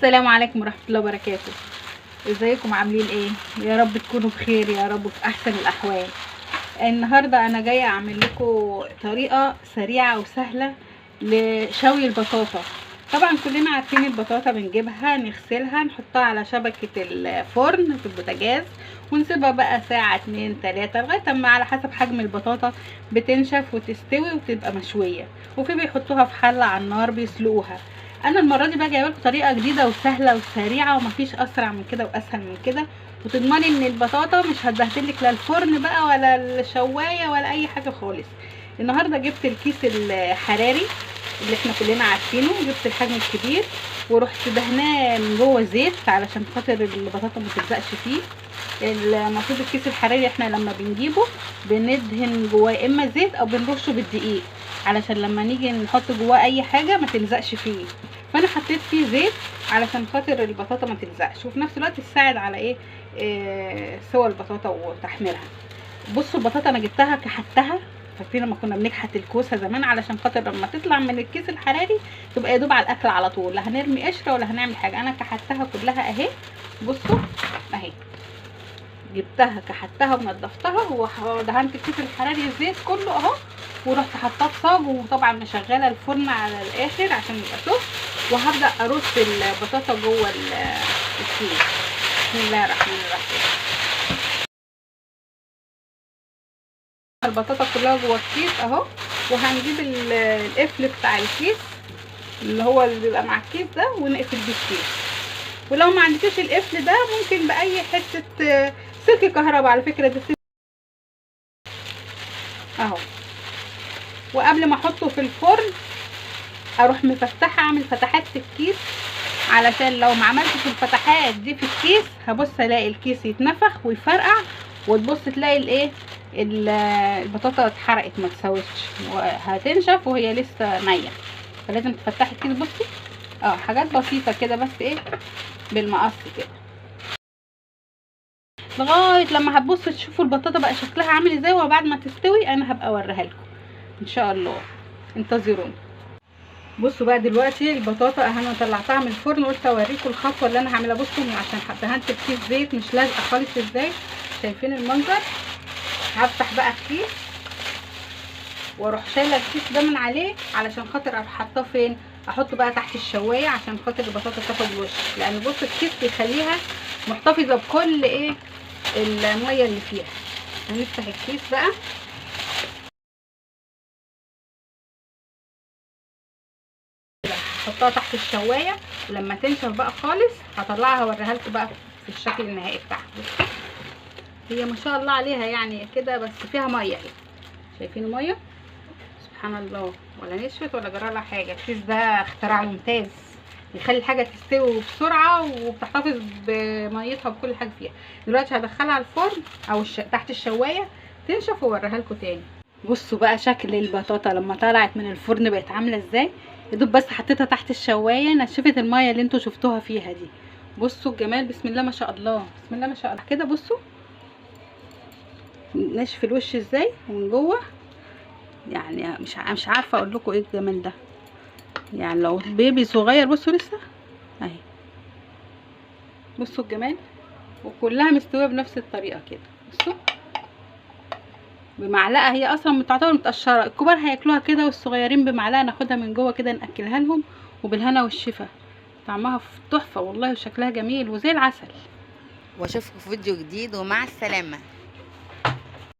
السلام عليكم ورحمه الله وبركاته. ازيكم عاملين ايه؟ يا رب تكونوا بخير، يا رب في احسن الاحوال. النهارده انا جايه اعمل لكم طريقه سريعه وسهله لشوي البطاطا. طبعا كلنا عارفين البطاطا بنجيبها نغسلها نحطها على شبكه الفرن في البوتاجاز ونسيبها بقى ساعه 2 3 لغايه اما على حسب حجم البطاطا بتنشف وتستوي وتبقى مشويه، وفي بيحطوها في حله على النار بيسلقوها. انا المره دي بقى جايبه لكم طريقه جديده وسهله وسريعه ومفيش اسرع من كده واسهل من كده، وتضمني ان البطاطا مش هتبهدلك لا الفرن بقى ولا الشوايه ولا اي حاجه خالص. النهارده جبت الكيس الحراري اللي احنا كلنا عارفينه، جبت الحجم الكبير ورحت دهناه من جوه زيت علشان خاطر البطاطا ما تلزقش فيه. المفروض الكيس الحراري احنا لما بنجيبه بندهن جواه اما زيت او بنرشه بالدقيق علشان لما نيجي نحط جواه اي حاجه ما تلزقش فيه. فانا حطيت فيه زيت علشان خاطر البطاطا ما تلزقش وفي نفس الوقت تساعد على سوى البطاطا وتحميرها. بصوا البطاطا انا جبتها كحتها، فاكرين لما كنا بنكحت الكوسه زمان علشان خاطر لما تطلع من الكيس الحراري تبقى يا دوب على الاكل على طول، لا هنرمي قشره ولا هنعمل حاجه. انا كحتها كلها اهي، بصوا اهي جبتها كحتها ونضفتها ودهنت الكيس الحراري الزيت كله اهو، ورحت حطاه في صاج وطبعا مشغله الفرن على الاخر عشان يبقى سخن، وهبدا ارص البطاطا جوه الكيس. بسم الله الرحمن الرحيم. البطاطا كلها جوه الكيس اهو، وهنجيب القفل بتاع الكيس اللي هو اللي بيبقى مع الكيس ده ونقفل بيه الكيس. ولو ما عندكيش القفل ده ممكن باي حته سلك كهرباء، على فكره ده اهو. وقبل ما احطه في الفرن اروح مفتحه، اعمل فتحات في الكيس علشان لو ما عملتش الفتحات دي في الكيس هبص الاقي الكيس يتنفخ ويفرقع، وتبص تلاقي البطاطا اتحرقت ما تسوتش وهتنشف وهي لسه نيه. فلازم تفتحي الكيس. بصي حاجات بسيطه كده بس بالمقص كده لغايه لما هتبصوا تشوفوا البطاطا بقى شكلها عامل ازاي، وبعد ما تستوي انا هبقى اوريها لكم ان شاء الله. انتظروني. بصوا بقى دلوقتي البطاطا انا طلعتها من الفرن، قلت اوريكم الخطوه اللي انا هعملها. بصوا عشان دهنت الكيس زيت مش لازقه خالص ازاي، شايفين المنظر؟ هفتح بقى الكيس واروح شايله الكيس ده من عليه علشان خاطر اروح حاطاه فين، احطه بقى تحت الشوايه عشان خاطر البطاطا تاخد وش، لان بص الكيس بيخليها محتفظه بكل الميه اللي فيها. هنفتح الكيس بقى هحطها تحت الشوايه، ولما تنشف بقى خالص هطلعها اوريها لكم بقى في الشكل النهائي بتاعها. هي ما شاء الله عليها يعني كده بس فيها ميه اهي، شايفين الميه؟ سبحان الله، ولا نشفت ولا جرى لها حاجه. الكيس ده اختراع ممتاز يخلي الحاجه تستوي بسرعه وبتحتفظ بميتها بكل حاجه فيها. دلوقتي هدخلها على الفرن او تحت الشوايه تنشف واوريها لكم تاني. بصوا بقى شكل البطاطا لما طلعت من الفرن بقت عامله ازاي. يا دوب بس حطيتها تحت الشوايه نشفت الميه اللي انتوا شفتوها فيها دي. بصوا الجمال، بسم الله ما شاء الله، بسم الله ما شاء الله كده. بصوا نشف الوش ازاي ومن جوه، يعني مش عارفه اقول لكم ايه الجمال ده. يعني لو بيبي صغير بصوا لسه اهي، بصوا الجمال، وكلها مستويه بنفس الطريقه كده. بصوا بمعلقه، هي اصلا تعتبر متقشره، الكبار هياكلوها كده والصغيرين بمعلقه ناخدها من جوه كده ناكلها لهم، وبالهنا والشفا. طعمها تحفه والله وشكلها جميل وزي العسل. واشوفكم في فيديو جديد ومع السلامه.